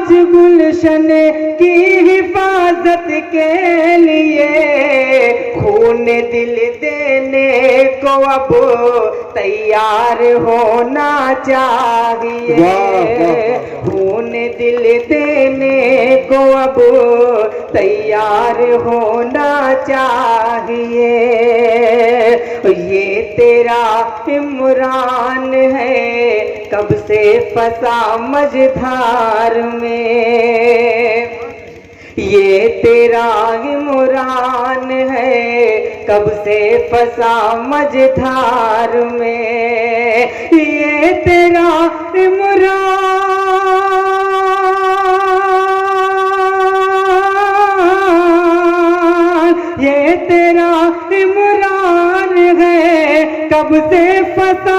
आज गुलशन की हिफाजत के लिए खून दिल देने को अब तैयार होना चाहिए। खून दिल देने को अब तैयार होना चाहिए। ये तेरा इमरान है कब से फंसा मझधार में। ये तेरा इमरान है कब से फंसा मझधार में। ये तेरा इमरान, ये तेरा इमरान है कब से फंसा